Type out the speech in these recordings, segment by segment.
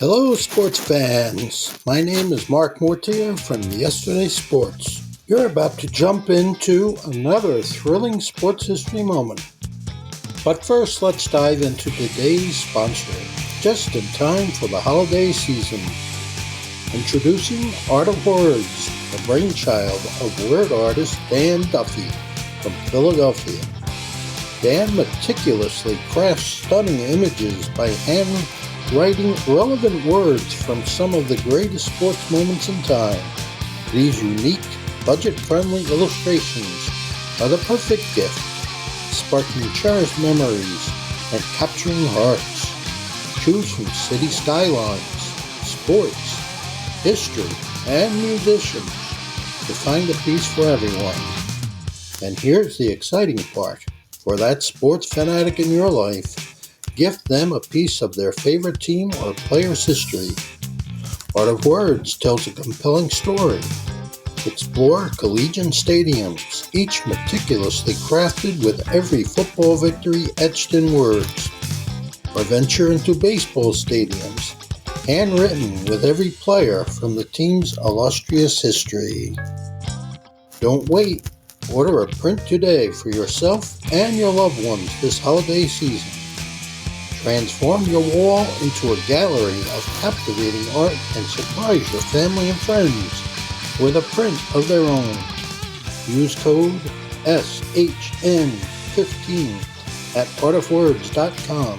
Hello, sports fans. My name is Mark Mortier from Yesterday Sports. You're about to jump into another thrilling sports history moment. But first, let's dive into today's sponsor, just in time for the holiday season. Introducing Art of Words, the brainchild of word artist Dan Duffy from Philadelphia. Dan meticulously crafts stunning images by handwriting relevant words from some of the greatest sports moments in time. These unique, budget-friendly illustrations are the perfect gift, sparking cherished memories and capturing hearts. Choose from city skylines, sports, history, and musicians to find a piece for everyone. And here's the exciting part. For that sports fanatic in your life, gift them a piece of their favorite team or player's history. Art of Words tells a compelling story. Explore collegiate stadiums, each meticulously crafted with every football victory etched in words. Or venture into baseball stadiums, handwritten with every player from the team's illustrious history. Don't wait. Order a print today for yourself and your loved ones this holiday season. Transform your wall into a gallery of captivating art and surprise your family and friends with a print of their own. Use code SHN15 at artofwords.com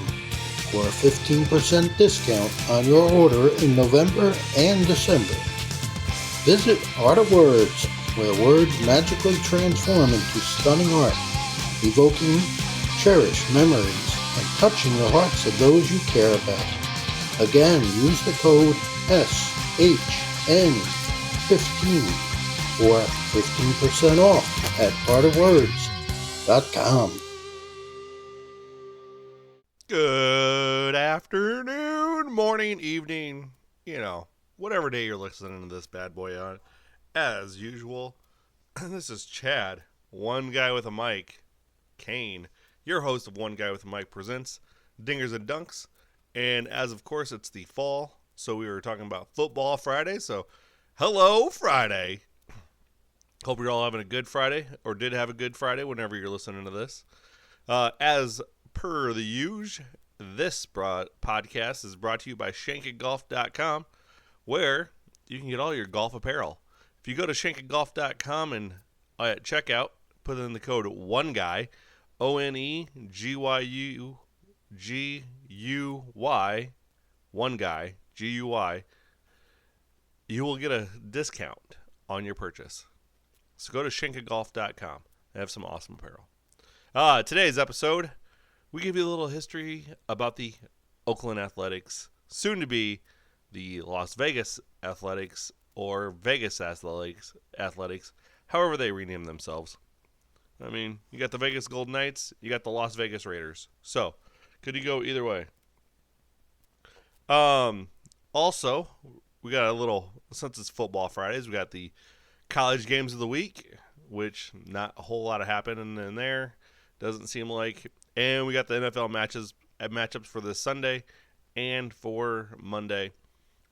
for a 15% discount on your order in November and December. Visit Art of Words, where words magically transform into stunning art, evoking cherished memories and touching the hearts of those you care about. Again, use the code SHN15 for 15% off at artofwords.com. Good afternoon, morning, evening, whatever day you're listening to this bad boy on. As usual, this is Chad, One Guy with a Mic, Cain, your host of One Guy with a Mic presents Dingers and Dunks. And as of course, it's the fall, so we were talking about Football Friday. So, hello, Friday. Hope you're all having a good Friday, or did have a good Friday whenever you're listening to this. As per the usual, this podcast is brought to you by shankagolf.com, where you can get all your golf apparel. If you go to shankagolf.com and at checkout, put in the code ONEGUY, ONEGUY, one guy, GUY, you will get a discount on your purchase. So go to shankagolf.com. They have some awesome apparel. Today's episode, we give you a little history about the Oakland Athletics, soon to be the Las Vegas Athletics, or Vegas Athletics, however they rename themselves. I mean, you got the Vegas Golden Knights, you got the Las Vegas Raiders. So, could you go either way? Also, we got a little, since it's Football Fridays, we got the college games of the week, which not a whole lot of happening in there, doesn't seem like. And we got the NFL matchups for this Sunday and for Monday.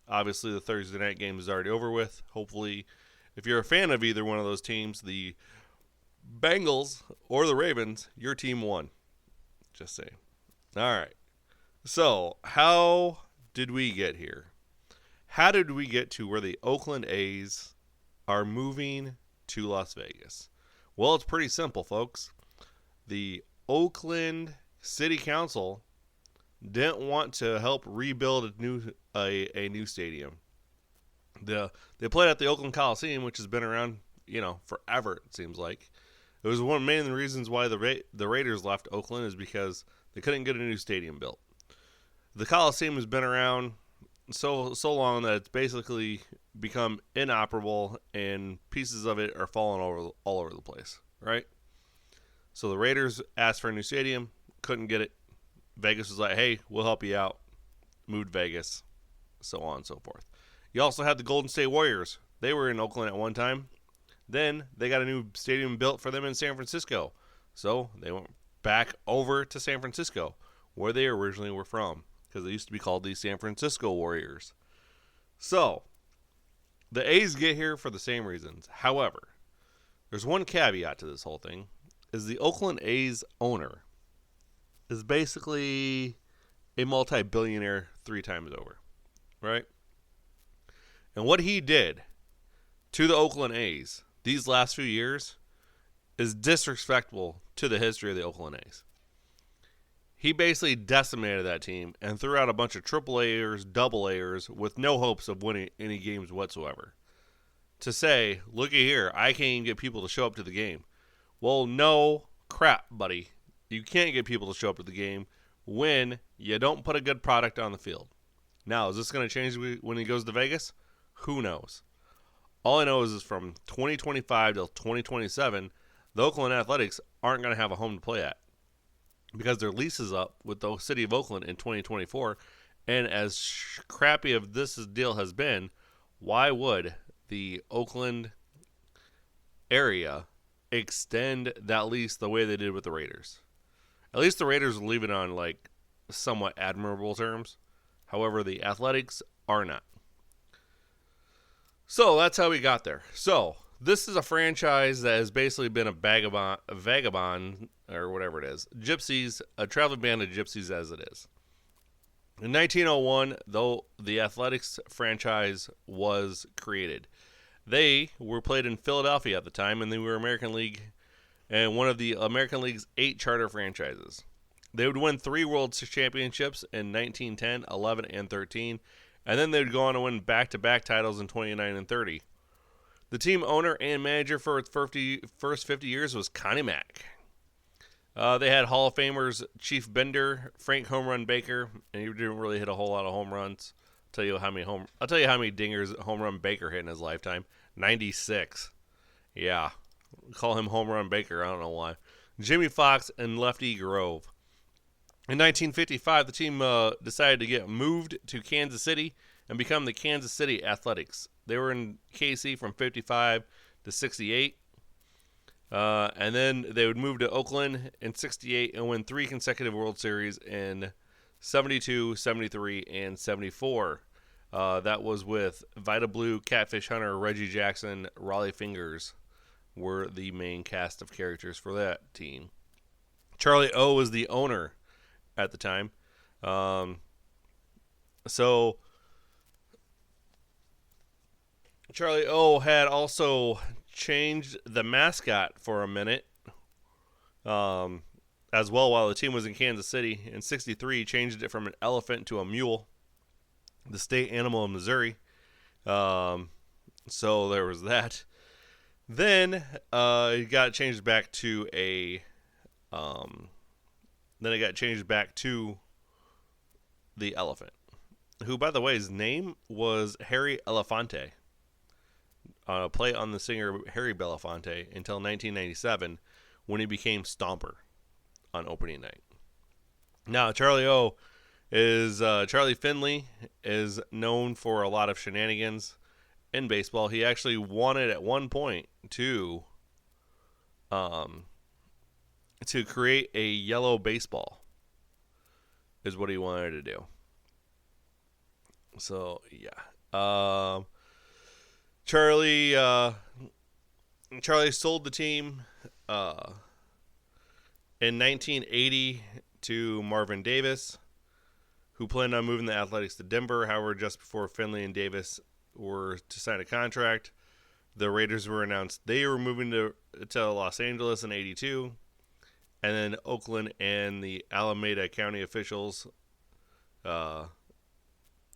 Obviously, the Thursday night game is already over with. Hopefully, if you're a fan of either one of those teams, the Bengals or the Ravens, your team won. Just saying. All right. So, how did we get here? How did we get to where the Oakland A's are moving to Las Vegas? Well, it's pretty simple, folks. The Oakland City Council didn't want to help rebuild a new stadium. They played at the Oakland Coliseum, which has been around, forever, it seems like. It was one of the main reasons why the Raiders left Oakland is because they couldn't get a new stadium built. The Coliseum has been around so long that it's basically become inoperable, and pieces of it are falling all over the place, right? So the Raiders asked for a new stadium, couldn't get it. Vegas was like, hey, we'll help you out. Moved Vegas, so on and so forth. You also had the Golden State Warriors. They were in Oakland at one time. Then they got a new stadium built for them in San Francisco. So they went back over to San Francisco, where they originally were from. because they used to be called the San Francisco Warriors. So, the A's get here for the same reasons. However, there's one caveat to this whole thing, is the Oakland A's owner is basically a multi-billionaire 3 times over, right? And what he did to the Oakland A's these last few years is disrespectful to the history of the Oakland A's. He basically decimated that team and threw out a bunch of triple A's, double A's with no hopes of winning any games whatsoever. To say, looky here, I can't even get people to show up to the game. Well, no crap, buddy. You can't get people to show up to the game when you don't put a good product on the field. Now, is this going to change when he goes to Vegas? Who knows? All I know is from 2025 till 2027, the Oakland Athletics aren't going to have a home to play at, because their lease is up with the city of Oakland in 2024. And as crappy of this deal has been, why would the Oakland area extend that lease the way they did with the Raiders? At least the Raiders will leave it on like somewhat admirable terms. However, the Athletics are not. So that's how we got there. So this is a franchise that has basically been a vagabond, or whatever it is, gypsies, a traveling band of gypsies as it is. In 1901, though, the Athletics franchise was created. They were played in Philadelphia at the time, and they were American League and one of the American League's 8 charter franchises. They would win 3 World Championships in 1910, 11, and 13, and then they would go on to win back-to-back titles in 29 and 30. The team owner and manager for its first 50 years was Connie Mack. They had Hall of Famers Chief Bender, Frank Home Run Baker, and he didn't really hit a whole lot of home runs. I'll tell you how many dingers Home Run Baker hit in his lifetime. 96. Yeah. Call him Home Run Baker. I don't know why. Jimmy Fox and Lefty Grove. In 1955, the team decided to get moved to Kansas City and become the Kansas City Athletics. They were in KC from 55 to 68. And then they would move to Oakland in 68 and win 3 consecutive World Series in 72, 73, and 74. That was with Vita Blue, Catfish Hunter, Reggie Jackson, Raleigh Fingers were the main cast of characters for that team. Charlie O was the owner at the time. So Charlie O had also changed the mascot for a minute as well while the team was in Kansas City. In 63, he changed it from an elephant to a mule, the state animal of Missouri. So there was that. Then it got changed back to the elephant, who, by the way, his name was Harry Elefante. Play on the singer Harry Belafonte until 1997, when he became Stomper on opening night. Now, Charlie O is Charlie Finley is known for a lot of shenanigans in baseball. He actually wanted at one point to create a yellow baseball, is what he wanted to do. So yeah. Charlie sold the team in 1980 to Marvin Davis, who planned on moving the Athletics to Denver. However, just before Finley and Davis were to sign a contract, the Raiders were announced they were moving to Los Angeles in 82, and then Oakland and the Alameda County officials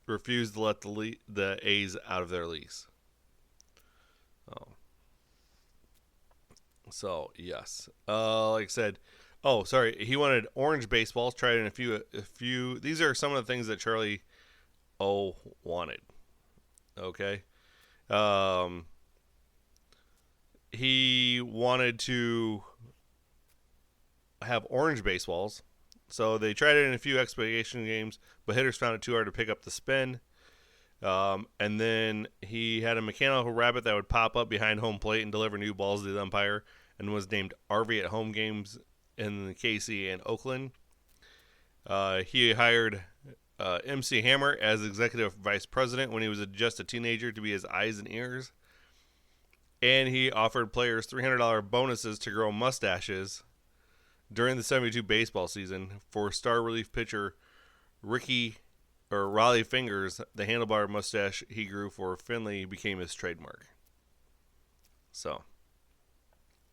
refused to let the A's out of their lease. So yes, like I said, he wanted orange baseballs. Tried in a few. These are some of the things that Charlie O wanted. Okay, he wanted to have orange baseballs, so they tried it in a few exhibition games, but hitters found it too hard to pick up the spin. And then he had a mechanical rabbit that would pop up behind home plate and deliver new balls to the umpire, and was named Arvy at home games in KC and Oakland. He hired MC Hammer as executive vice president when he was just a teenager to be his eyes and ears. And he offered players $300 bonuses to grow mustaches during the 72 baseball season for star relief pitcher Raleigh Fingers. The handlebar mustache he grew for Finley became his trademark. So,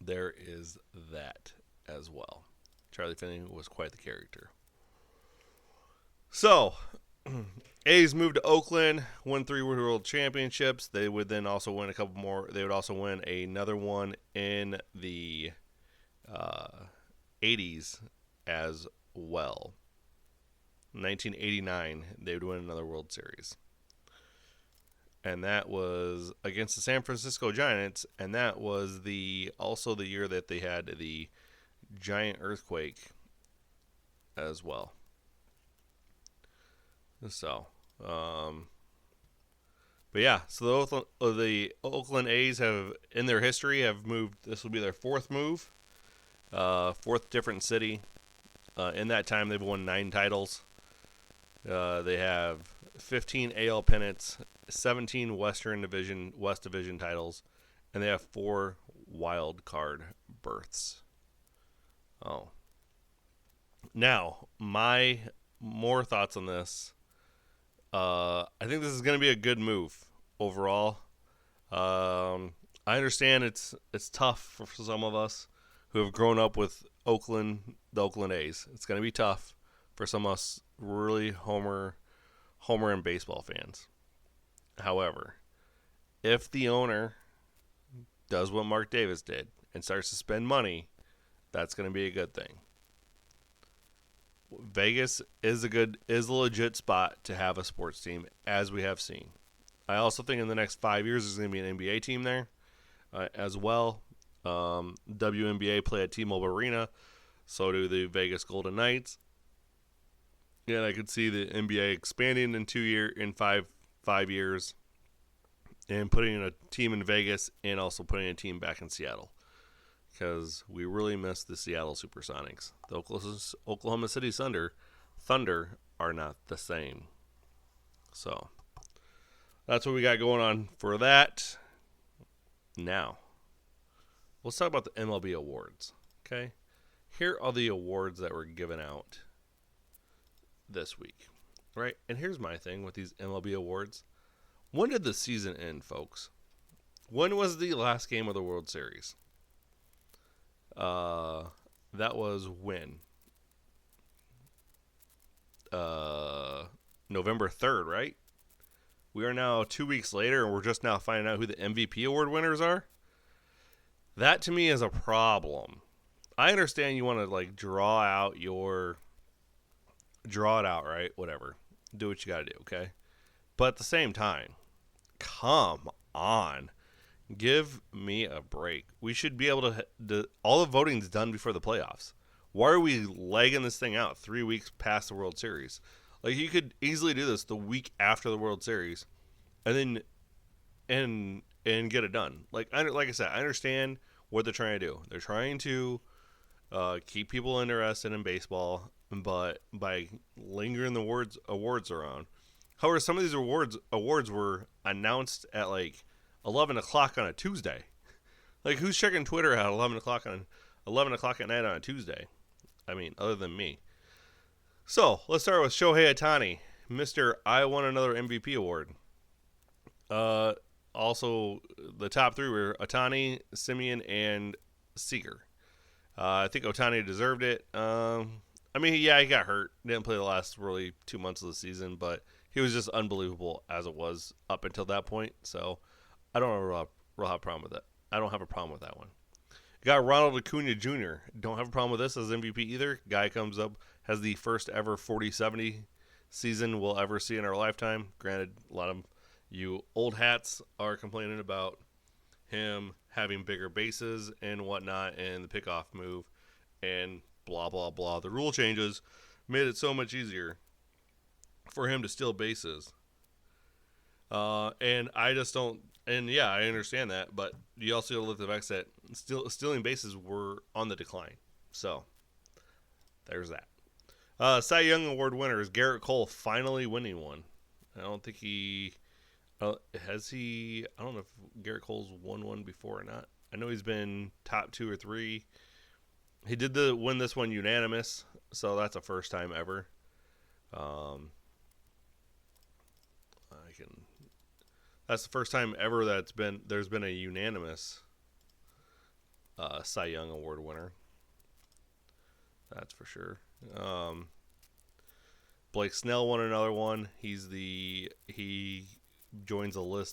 there is that as well. Charlie Finley was quite the character. So, A's moved to Oakland, won 3 World Championships. They would then also win a couple more. They would also win another one in the 80s as well. 1989, they would win another World Series. And that was against the San Francisco Giants, and that was also the year that they had the giant earthquake as well. So, but yeah, so the Oakland A's have, in their history, have moved. This will be their 4th move, 4th different city. In that time, they've won 9 titles. They have 15 AL pennants, 17 West Division titles, and they have 4 wild card berths. Oh. Now, my more thoughts on this. I think this is going to be a good move overall. I understand it's tough for some of us who have grown up with the Oakland A's. It's going to be tough for some of us really Homer and baseball fans. However, if the owner does what Mark Davis did and starts to spend money, that's going to be a good thing. Vegas is a legit spot to have a sports team, as we have seen. I also think in the next 5 years there's going to be an NBA team there as well. WNBA play at T-Mobile Arena, so do the Vegas Golden Knights. Yeah, I could see the NBA expanding in 5 years, and putting a team in Vegas, and also putting a team back in Seattle, because we really miss the Seattle Supersonics. The Oklahoma City Thunder are not the same. So that's what we got going on for that. Now, let's talk about the MLB awards. Okay, here are the awards that were given out this week, right? And here's my thing with these MLB awards. When did the season end, folks? When was the last game of the World Series? That was when? November 3rd, right? We are now 2 weeks later, and we're just now finding out who the MVP award winners are. That, to me, is a problem. I understand you want to, draw it out, right? Whatever. Do what you got to do, okay? But at the same time, come on. Give me a break. We should be able to all the voting's done before the playoffs. Why are we legging this thing out 3 weeks past the World Series? You could easily do this the week after the World Series, and then and get it done. Like I said, I understand what they're trying to do. They're trying to keep people interested in baseball, but by lingering the awards around. However, some of these awards were announced at 11 o'clock on a Tuesday. Who's checking Twitter at 11 o'clock at night on a Tuesday? I mean, other than me. So let's start with Shohei Ohtani, Mr. I won another MVP award. Also, the top 3 were Ohtani, Simeon, and Seager. I think Ohtani deserved it. He got hurt. Didn't play the last really 2 months of the season, but he was just unbelievable as it was up until that point. So I don't have a problem with that. I don't have a problem with that one. You got Ronald Acuna Jr. Don't have a problem with this as MVP either. Guy comes up, has the first ever 40-70 season we'll ever see in our lifetime. Granted, a lot of you old hats are complaining about him having bigger bases and whatnot, and the pickoff move, and blah, blah, blah. The rule changes made it so much easier for him to steal bases. And I just don't, and yeah, I understand that, but you also look at the fact that stealing bases were on the decline. So, there's that. Cy Young Award winner is Garrett Cole finally winning one. I don't think he has he. I don't know if Garrett Cole's won one before or not. I know he's been top 2 or 3. He did win this one unanimous, so that's a first time ever. I can. That's the first time ever there's been a unanimous Cy Young Award winner. That's for sure. Blake Snell won another one. He joins a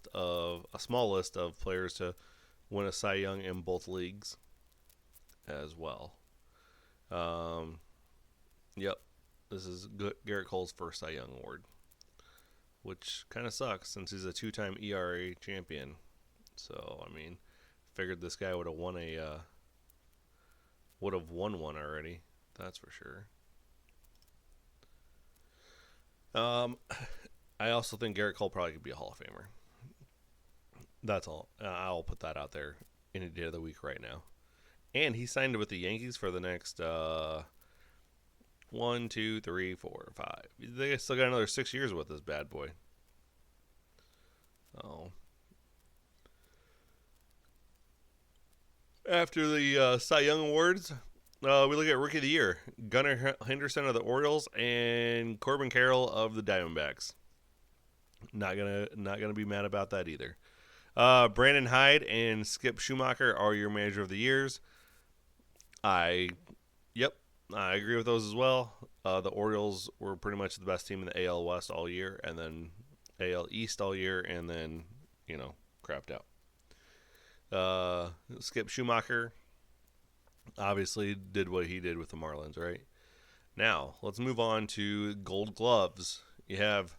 small list of players to win a Cy Young in both leagues as well. Yep, this is Garrett Cole's first Cy Young award, which kind of sucks since he's a 2-time ERA champion. So I mean, figured this guy would have won one already. That's for sure. I also think Garrett Cole probably could be a Hall of Famer. That's all. I'll put that out there any day of the week right now. And he signed with the Yankees for the next 1, 2, 3, 4, 5. They still got another 6 years with this bad boy. Oh. After the Cy Young Awards, we look at Rookie of the Year. Gunnar Henderson of the Orioles and Corbin Carroll of the Diamondbacks. Not gonna be mad about that either. Brandon Hyde and Skip Schumacher are your Manager of the Years. I agree with those as well. The Orioles were pretty much the best team in the AL West all year, and then AL East all year, and then crapped out. Skip Schumacher obviously did what he did with the Marlins, right? Now, let's move on to Gold Gloves. You have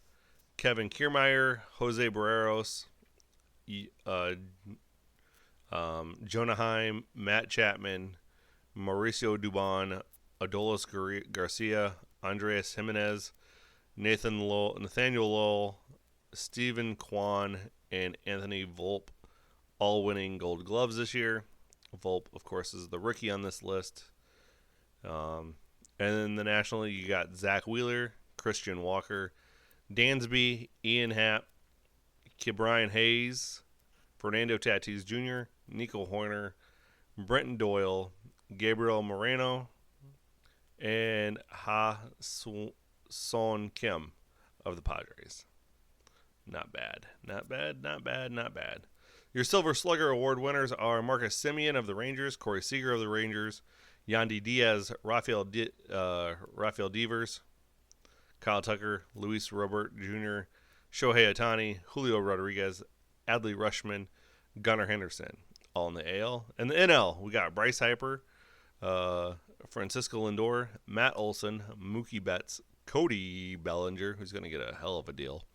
Kevin Kiermaier, Jose Barreros, Jonah Heim, Matt Chapman, Mauricio Dubon, Adolis Garcia, Andres Jimenez, Nathaniel Lowell, Stephen Kwan, and Anthony Volpe, all winning Gold Gloves this year. Volpe, of course, is the rookie on this list. And then the National League, you got Zach Wheeler, Christian Walker, Dansby, Ian Happ, Ke'Bryan Hayes, Fernando Tatis Jr., Nico Hoerner, Brenton Doyle, Gabriel Moreno, and Son Kim of the Padres. Not bad. Your Silver Slugger Award winners are Marcus Semien of the Rangers, Corey Seager of the Rangers, Yandy Diaz, Rafael Devers, Kyle Tucker, Luis Robert Jr., Shohei Ohtani, Julio Rodriguez, Adley Rutschman, Gunnar Henderson, all in the AL. And the NL, we got Bryce Harper, Francisco Lindor, Matt Olson, Mookie Betts, Cody Bellinger, who's going to get a hell of a deal,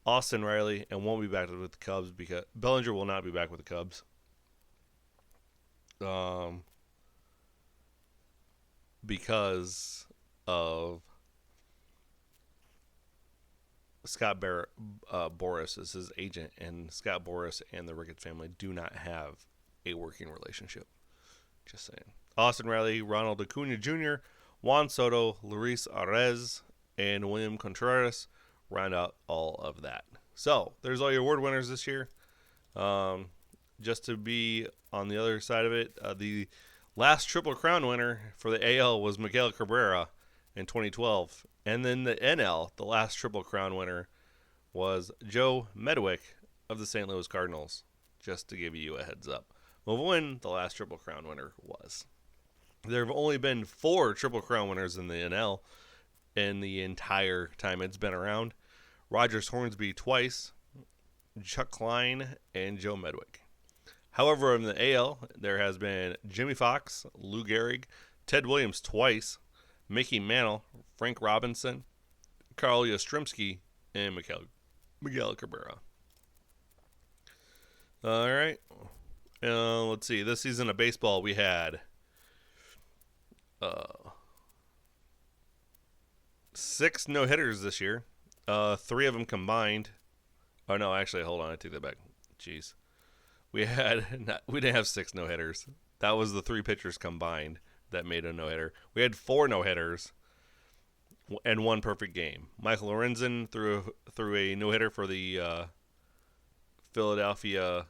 Austin Riley, and won't be back with the Cubs because Bellinger will not be back with the Cubs. Because of Scott Boras is his agent, and Scott Boras and the Ricketts family do not have a working relationship. Just saying. Austin Riley, Ronald Acuna Jr., Juan Soto, Luis Arez, and William Contreras round out all of that. So there's all your award winners this year. Just to be on the other side of it, the last Triple Crown winner for the AL was Miguel Cabrera in 2012. And then the NL, the last Triple Crown winner, was Joe Medwick of the St. Louis Cardinals, just to give you a heads up of when the last Triple Crown winner was. There have only been 4 Triple Crown winners in the NL in the entire time it's been around. Rogers Hornsby twice, Chuck Klein, and Joe Medwick. However, in the AL, there has been Jimmy Fox, Lou Gehrig, Ted Williams twice, Mickey Mantle, Frank Robinson, Carl Yastrzemski, and Miguel Cabrera. All right. Let's see. This season of baseball, we had 6 no-hitters this year. 3 of them combined. Oh, no, actually, hold on. I take that back. Jeez. We didn't have 6 no-hitters. That was the 3 pitchers combined that made a no-hitter. We had 4 no-hitters. and one perfect game. Michael Lorenzen threw a no-hitter for the Philadelphia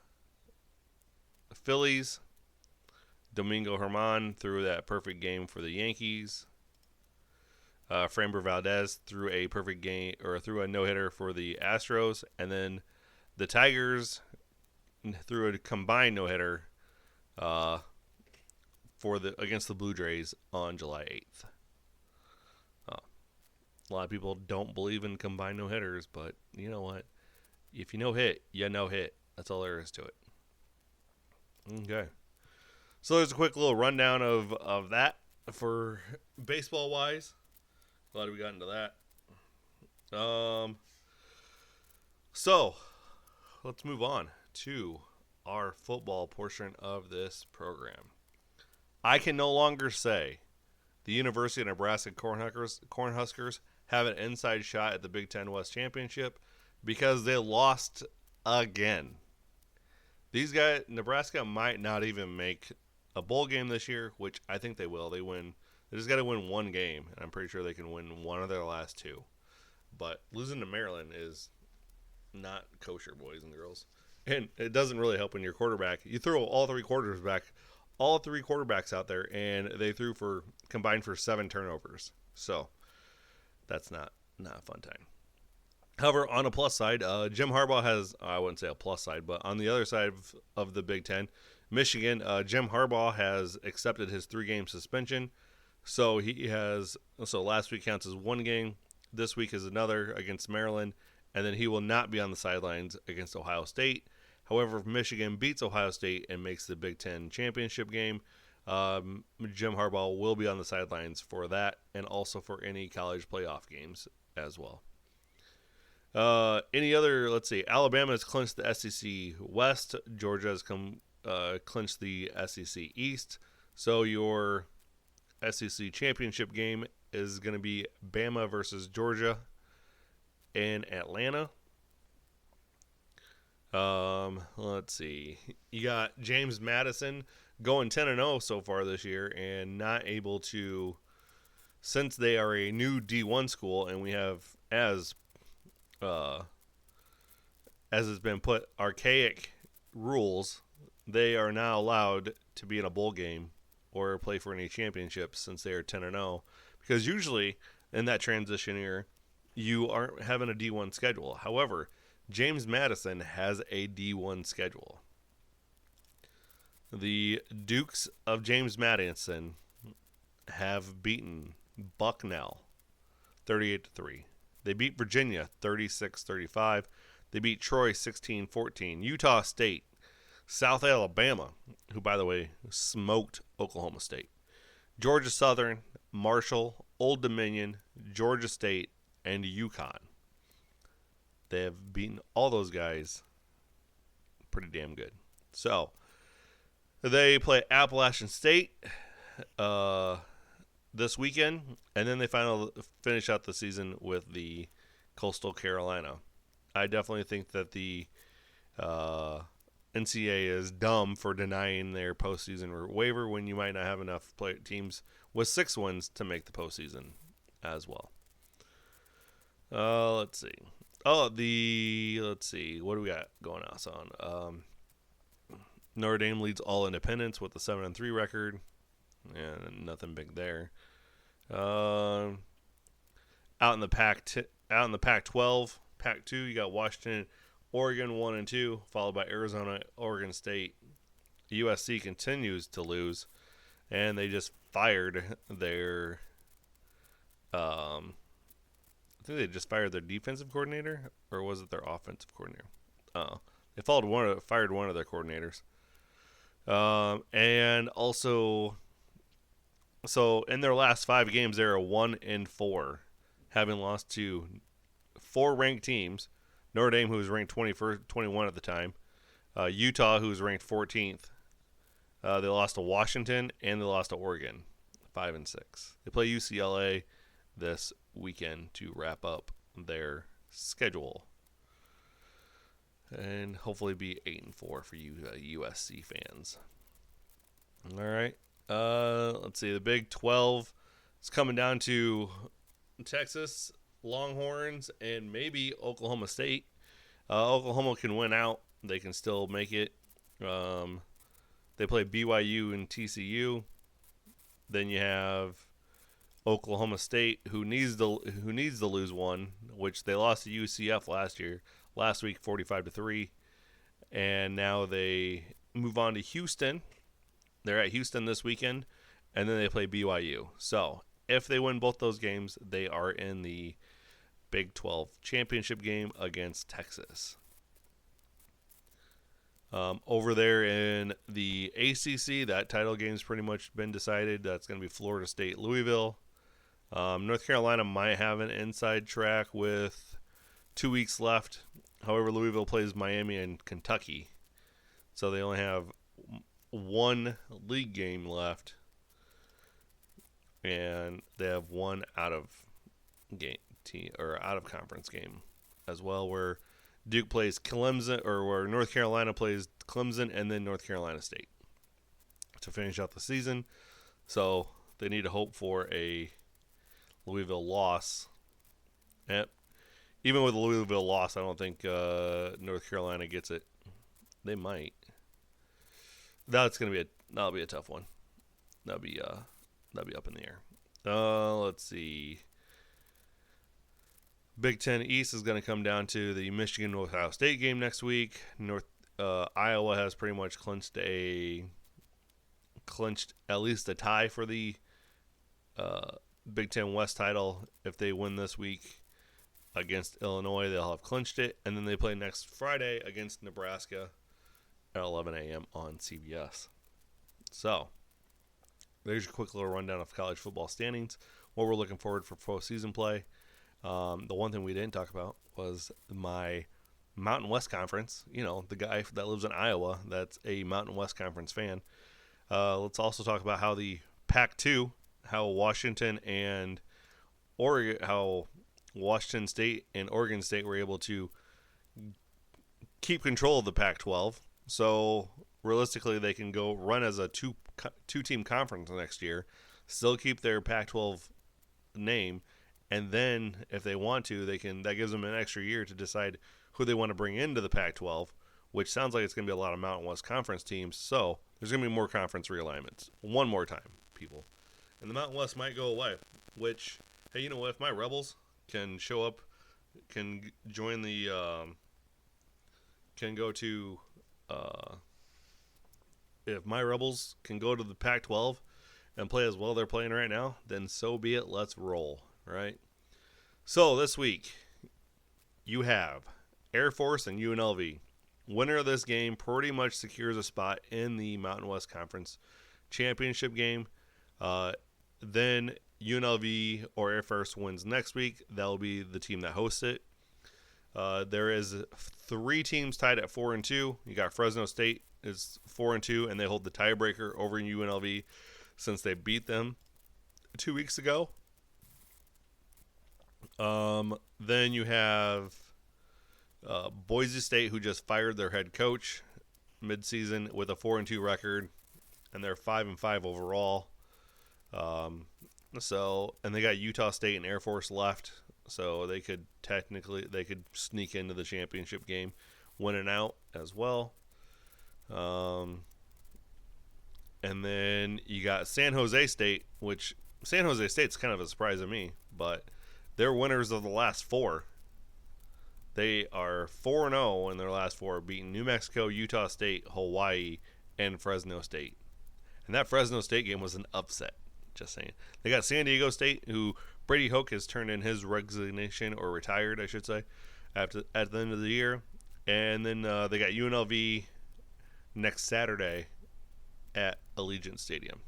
Phillies. Domingo Germán threw that perfect game for the Yankees. Framber Valdez threw a perfect game or threw a no-hitter for the Astros, and then the Tigers threw a combined no-hitter against the Blue Jays on July 8th. A lot of people don't believe in combined no-hitters, but you know what? If you no hit, you no hit. That's all there is to it. Okay. So there's a quick little rundown of that for baseball wise. Glad we got into that. So let's move on to our football portion of this program. I can no longer say the University of Nebraska Cornhuskers have an inside shot at the Big Ten West Championship because they lost again. These guys, Nebraska might not even make a bowl game this year, which I think they will. They just got to win one game, and I'm pretty sure they can win one of their last two. But losing to Maryland is not kosher, boys and girls. And it doesn't really help when your quarterback, you throw all three quarterbacks out there, and they threw combined for 7 turnovers. So that's not a fun time. However, on a plus side, Jim Harbaugh has, I wouldn't say a plus side, but on the other side of the Big Ten, Michigan, Jim Harbaugh has accepted his 3-game suspension. So last week counts as 1 game. This week is another against Maryland, and then he will not be on the sidelines against Ohio State. However, if Michigan beats Ohio State and makes the Big Ten championship game, Jim Harbaugh will be on the sidelines for that and also for any college playoff games as well. Let's see, Alabama has clinched the SEC West. Georgia has clinched the SEC East. So your SEC championship game is going to be Bama versus Georgia in Atlanta. Let's see. You got James Madison going 10-0 so far this year and not able to, since they are a new D1 school and we have, as has been put, archaic rules, they are now allowed to be in a bowl game or play for any championships since they are 10-0. Because usually in that transition year, you aren't having a D1 schedule. However, James Madison has a D1 schedule. The Dukes of James Madison have beaten Bucknell 38-3. They beat Virginia 36-35. They beat Troy 16-14. Utah State, South Alabama, who by the way smoked Oklahoma State, Georgia Southern, Marshall, Old Dominion, Georgia State, and UConn. They have beaten all those guys pretty damn good. So they play Appalachian State this weekend, and then they finish out the season with the Coastal Carolina. I definitely think that the NCAA is dumb for denying their postseason waiver when you might not have enough teams with 6 wins to make the postseason as well. Let's see. What do we got going on? Notre Dame leads all independents with a 7-3 record. And nothing big there. Out in the Pac-12, Pac-2, you got Washington, Oregon 1-2, followed by Arizona, Oregon State. USC continues to lose, and they just fired their. I think they just fired their defensive coordinator, or was it their offensive coordinator? They fired one of their coordinators. And also, so in their last 5 games, they're 1-4, having lost to 4 ranked teams. Notre Dame, who was ranked 21 at the time. Utah, who was ranked 14th. They lost to Washington, and they lost to Oregon, 5-6. They play UCLA this weekend to wrap up their schedule and hopefully be 8-4 for you USC fans. All right. Let's see. The Big 12 is coming down to Texas Longhorns and maybe Oklahoma State. Oklahoma can win out. They can still make it. Um, they play BYU and TCU. Then you have Oklahoma State, who needs to lose one, which they lost to UCF last week, 45-3, and now they move on to Houston. They're at Houston this weekend, and then they play BYU. So if they win both those games, they are in the Big 12 championship game against Texas. Over there in the ACC, that title game's pretty much been decided. That's going to be Florida State, Louisville. North Carolina might have an inside track with 2 weeks left. However, Louisville plays Miami and Kentucky. So they only have one league game left. And they have one out of conference game as well, where Duke plays Clemson, or where North Carolina plays Clemson and then North Carolina State to finish out the season. So they need to hope for a Louisville loss. And even with a Louisville loss, I don't think North Carolina gets it. They might. That'll be a tough one. That'll be up in the air. Let's see. Big Ten East is going to come down to the Michigan-Ohio State game next week. Iowa has pretty much clinched at least a tie for the Big Ten West title. If they win this week against Illinois, they'll have clinched it. And then they play next Friday against Nebraska at 11 a.m. on CBS. So there's a quick little rundown of college football standings, what we're looking forward for postseason play. The one thing we didn't talk about was my Mountain West Conference. You know, the guy that lives in Iowa that's a Mountain West Conference fan. Let's also talk about how the Pac-2, how Washington State and Oregon State were able to keep control of the Pac-12. So realistically, they can go run as a two-team conference next year, still keep their Pac-12 name. And then, if they want to, they can. That gives them an extra year to decide who they want to bring into the Pac-12, which sounds like it's going to be a lot of Mountain West Conference teams. So there's going to be more conference realignments. One more time, people. And the Mountain West might go away, which, hey, you know what? If my Rebels can show up, can join the, can go to, if my Rebels can go to the Pac-12 and play as well they're playing right now, then so be it. Let's roll. Right? So this week, you have Air Force and UNLV. Winner of this game pretty much secures a spot in the Mountain West Conference championship game. Then UNLV or Air Force wins next week. That'll be the team that hosts it. There is 3 teams tied at 4-2. You got Fresno State is 4-2, and they hold the tiebreaker over UNLV since they beat them 2 weeks ago. Then you have Boise State, who just fired their head coach midseason with a 4-2 record, and they're 5-5 overall. And they got Utah State and Air Force left, so they could sneak into the championship game, winning out as well. And then you got San Jose State, which San Jose State's kind of a surprise to me, but they're winners of the last 4. They are 4-0 in their last 4, beating New Mexico, Utah State, Hawaii, and Fresno State. And that Fresno State game was an upset, just saying. They got San Diego State, who Brady Hoke has turned in his resignation, or retired, I should say, at the end of the year. And then they got UNLV next Saturday at Allegiant Stadium.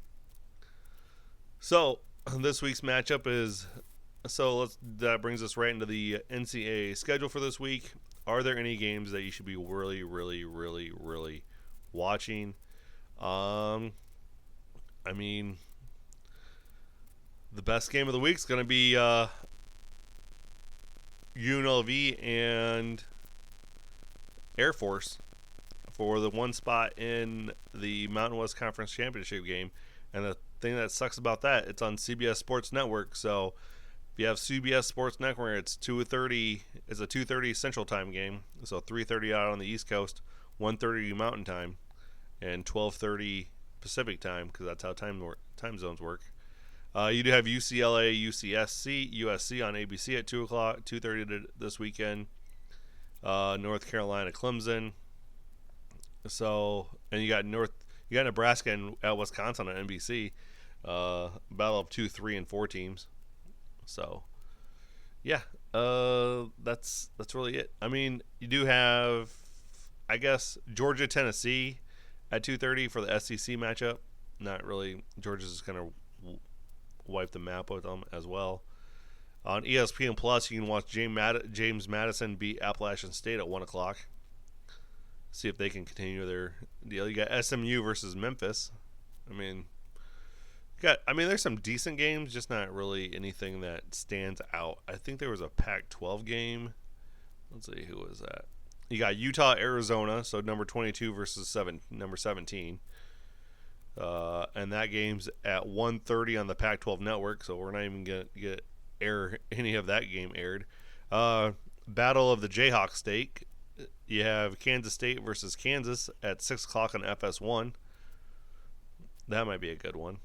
So this week's matchup is... that brings us right into the NCAA schedule for this week. Are there any games that you should be really, really, really, really watching? I mean, the best game of the week is going to be UNLV and Air Force for the one spot in the Mountain West Conference Championship game. And the thing that sucks about that, it's on CBS Sports Network, so If you have CBS Sports Network, it's 2:30. It's a 2:30 Central Time game, so 3:30 out on the East Coast, 1:30 Mountain Time, and 12:30 Pacific Time, because that's how time zones work. You do have UCLA, USC on ABC at 2:00, 2:30 this weekend. North Carolina, Clemson. So, and you got Nebraska and Wisconsin on NBC. Battle of 2, 3, and 4 teams. So, yeah, that's really it. I mean, you do have, I guess, Georgia, Tennessee at 2:30 for the SEC matchup. Not really. Georgia's just gonna wipe the map with them as well. On ESPN Plus, you can watch James Madison beat Appalachian State at 1:00. See if they can continue their deal. You got SMU versus Memphis. I mean, there's some decent games, just not really anything that stands out. I think there was a Pac-12 game. Let's see, who was that? You got Utah, Arizona, so number 22 versus number 17. And that game's at 1:30 on the Pac-12 network, so we're not even going to get any of that game aired. Battle of the Jayhawk State. You have Kansas State versus Kansas at 6:00 on FS1. That might be a good one.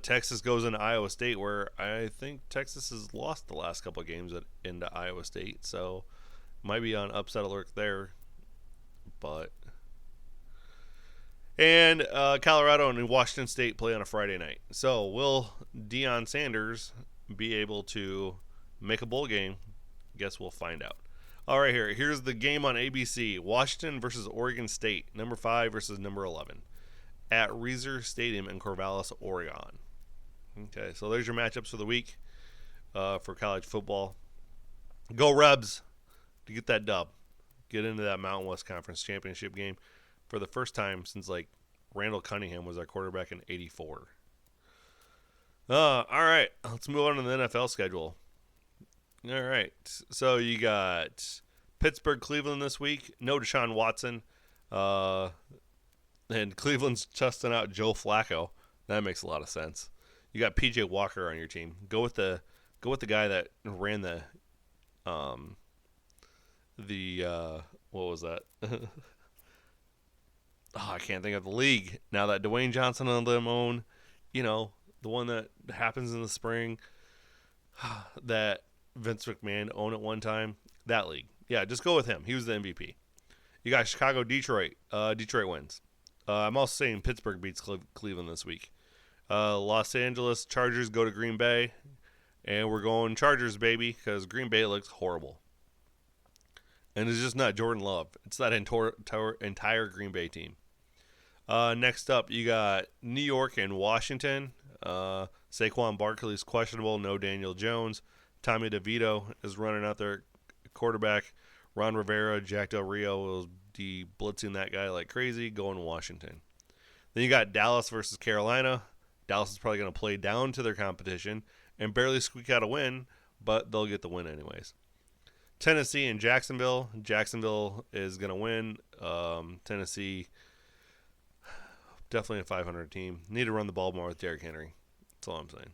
Texas goes into Iowa State, where I think Texas has lost the last couple of games into Iowa State, so might be on upset alert there. And Colorado and Washington State play on a Friday night. So will Deion Sanders be able to make a bowl game? Guess we'll find out. All right, here's the game on ABC. Washington versus Oregon State, number 5 versus number 11, at Reser Stadium in Corvallis, Oregon. Okay, so there's your matchups for the week for college football. Go Rebs to get that dub. Get into that Mountain West Conference Championship game for the first time since, Randall Cunningham was our quarterback in '84. All right, let's move on to the NFL schedule. All right, so you got Pittsburgh, Cleveland this week. No Deshaun Watson, and Cleveland's testing out Joe Flacco. That makes a lot of sense. You got PJ Walker on your team. Go with the guy that ran the what was that? I can't think of the league now that Dwayne Johnson and them own. The one that happens in the spring that Vince McMahon owned at one time. That league. Yeah, just go with him. He was the MVP. You got Chicago, Detroit. Detroit wins. I'm also saying Pittsburgh beats Cleveland this week. Los Angeles Chargers go to Green Bay. And we're going Chargers, baby, because Green Bay looks horrible. And it's just not Jordan Love. It's that entire Green Bay team. Next up, you got New York and Washington. Saquon Barkley's questionable. No Daniel Jones. Tommy DeVito is running out their quarterback. Ron Rivera, Jack Del Rio will be blitzing that guy like crazy, going to Washington. Then you got Dallas versus Carolina. Dallas is probably going to play down to their competition and barely squeak out a win, but they'll get the win anyways. Tennessee and Jacksonville. Jacksonville is going to win. Tennessee, definitely a 500 team. Need to run the ball more with Derrick Henry. That's all I'm saying.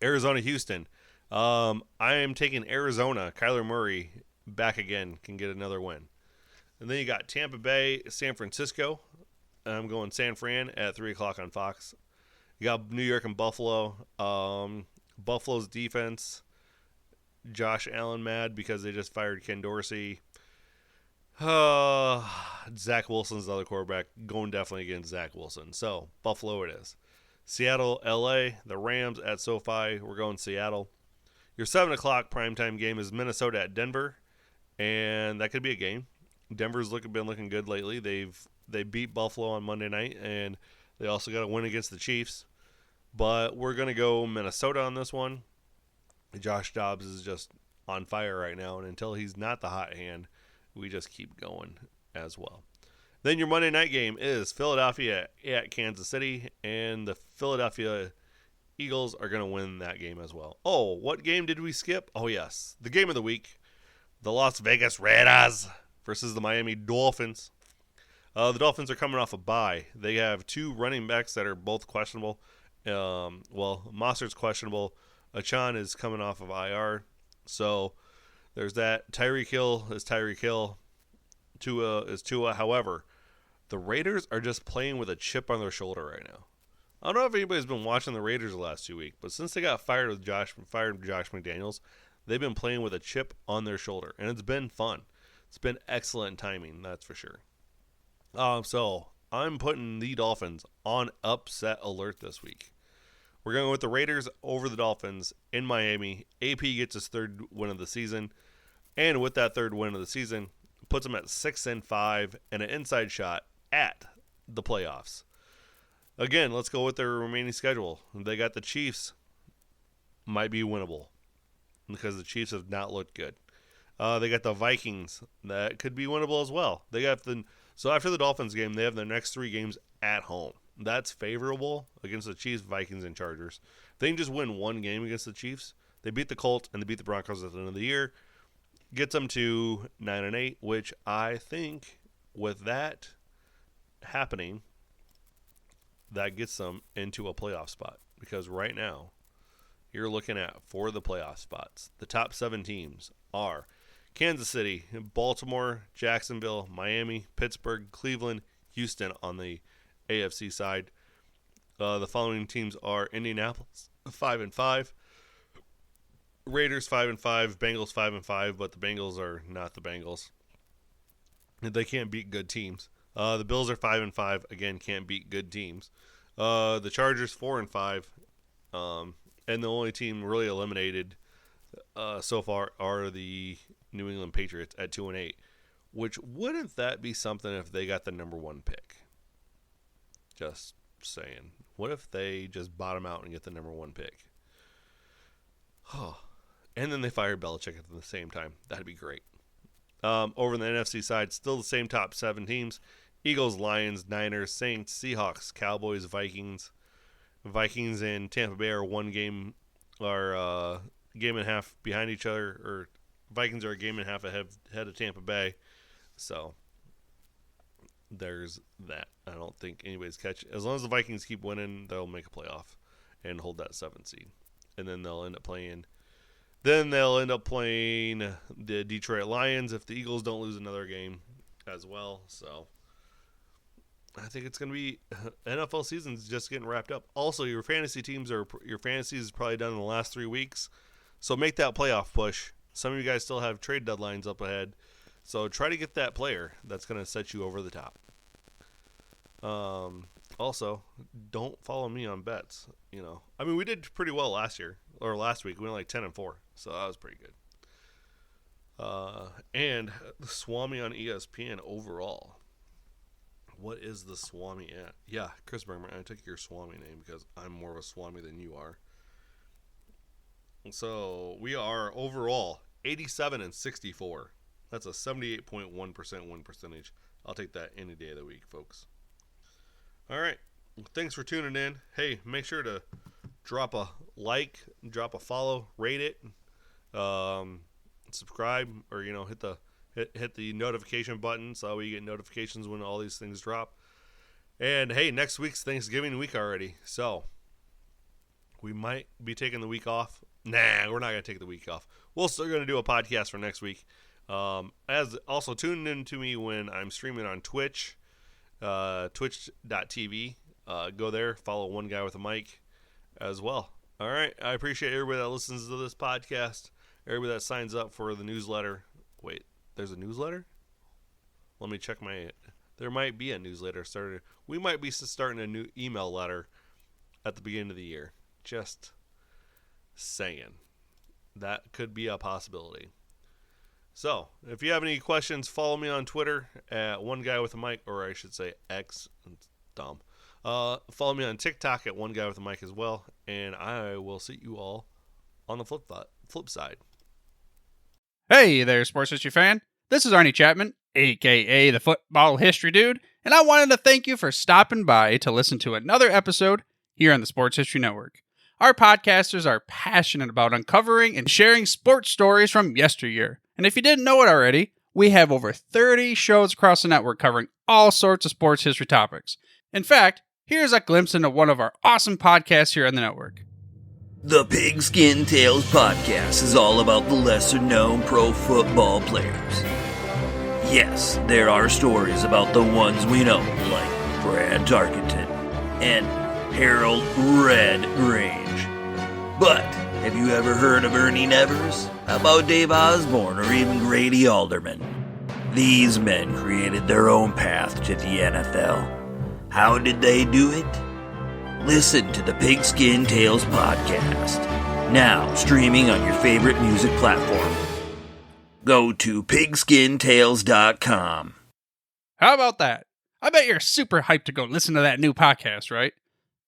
Arizona, Houston. I am taking Arizona. Kyler Murray back again, can get another win. And then you got Tampa Bay, San Francisco. I'm going San Fran at 3 o'clock on Fox. You got New York and Buffalo. Buffalo's defense. Josh Allen mad because they just fired Ken Dorsey. Zach Wilson's the other quarterback. Going definitely against Zach Wilson. So, Buffalo it is. Seattle, LA, the Rams at SoFi. We're going Seattle. Your 7 o'clock primetime game is Minnesota at Denver. And that could be a game. Denver's been looking good lately. They beat Buffalo on Monday night, and they also got a win against the Chiefs. But we're going to go Minnesota on this one. Josh Dobbs is just on fire right now, and until he's not the hot hand, we just keep going as well. Then your Monday night game is Philadelphia at Kansas City, and the Philadelphia Eagles are going to win that game as well. Oh, what game did we skip? Oh, yes, the game of the week. The Las Vegas Raiders versus the Miami Dolphins. The Dolphins are coming off a bye. They have 2 running backs that are both questionable. Mostert's questionable. Achan is coming off of IR. So there's that. Tyreek Hill is Tyreek Hill. Tua is Tua. However, the Raiders are just playing with a chip on their shoulder right now. I don't know if anybody's been watching the Raiders the last 2 weeks, but since they got fired Josh McDaniels, they've been playing with a chip on their shoulder, and it's been fun. It's been excellent timing, that's for sure. So I'm putting the Dolphins on upset alert this week. We're going with the Raiders over the Dolphins in Miami. AP gets his third win of the season, and with that third win of the season, puts them at 6-5 and an inside shot at the playoffs. Again, let's go with their remaining schedule. They got the Chiefs, might be winnable because the Chiefs have not looked good. They got the Vikings, that could be winnable as well. So after the Dolphins game, they have their next 3 games at home. That's favorable against the Chiefs, Vikings, and Chargers. If they can just win 1 game against the Chiefs, they beat the Colts and they beat the Broncos at the end of the year. Gets them to 9-8, which I think with that happening, that gets them into a playoff spot. Because right now, you're looking at, for the playoff spots, the top 7 teams are Kansas City, Baltimore, Jacksonville, Miami, Pittsburgh, Cleveland, Houston on the AFC side. The following teams are Indianapolis, 5-5. Raiders 5-5, Bengals 5-5, but the Bengals are not the Bengals. They can't beat good teams. The Bills are 5-5, again can't beat good teams. The Chargers 4-5, and the only team really eliminated so far are the New England Patriots at 2-8. Which wouldn't that be something if they got the number 1 pick? Just saying. What if they just bottom out and get the number 1 pick? Oh. And then they fired Belichick at the same time. That'd be great. Over on the NFC side, still the same top 7 teams. Eagles, Lions, Niners, Saints, Seahawks, Cowboys, Vikings. Vikings and Tampa Bay are game and a half behind each other. Or Vikings are a game and a half ahead of Tampa Bay. So there's that. I don't think anybody's catching. As long as the Vikings keep winning, they'll make a playoff and hold that 7th seed. And then they'll end up playing the Detroit Lions if the Eagles don't lose another game as well. So I think it's going to be NFL season's just getting wrapped up. Also, your fantasy is probably done in the last 3 weeks. So make that playoff push. Some of you guys still have trade deadlines up ahead. So try to get that player that's going to set you over the top. Also, don't follow me on bets. We did pretty well last week. We went like 10-4, so that was pretty good. And the Swami on ESPN overall. What is the Swami at? Yeah, Chris Bergman, I took your Swami name because I'm more of a Swami than you are. So we are overall 87-64. That's a 78.1% win percentage. I'll take that any day of the week, folks. All right. Thanks for tuning in. Hey, make sure to drop a like, drop a follow, rate it, subscribe, or hit the notification button so you get notifications when all these things drop. And hey, next week's Thanksgiving week already, so we might be taking the week off. Nah, we're not gonna take the week off. We're still gonna do a podcast for next week. As also tune in to me when I'm streaming on Twitch, twitch.tv. Go there, follow One Guy with a Mic as well. All right, I appreciate everybody that listens to this podcast, everybody that signs up for the newsletter. Wait, there's a newsletter? Let me check there might be a newsletter started. We might be starting a new email letter at the beginning of the year. Just saying. That could be a possibility. So, if you have any questions, follow me on Twitter at One Guy with a Mic, or I should say X. Dumb. Follow me on TikTok at One Guy with a Mic as well, and I will see you all on the flip side. Hey there, sports history fan. This is Arnie Chapman, aka the Football History Dude, and I wanted to thank you for stopping by to listen to another episode here on the Sports History Network. Our podcasters are passionate about uncovering and sharing sports stories from yesteryear. And if you didn't know it already, we have over 30 shows across the network covering all sorts of sports history topics. In fact, here's a glimpse into one of our awesome podcasts here on the network. The Pigskin Tales podcast is all about the lesser-known pro football players. Yes, there are stories about the ones we know, like Brad Tarkenton and Harold Red Grange. But have you ever heard of Ernie Nevers? How about Dave Osborne or even Grady Alderman? These men created their own path to the NFL. How did they do it? Listen to the Pigskin Tales podcast, now streaming on your favorite music platform. Go to pigskintales.com. How about that? I bet you're super hyped to go listen to that new podcast, right?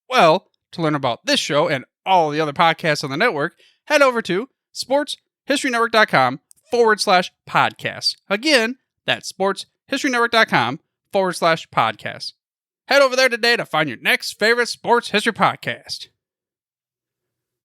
Well, to learn about this show and all the other podcasts on the network, head over to sportshistorynetwork.com/podcasts. Again, that's sportshistorynetwork.com/podcasts. Head over there today to find your next favorite sports history podcast.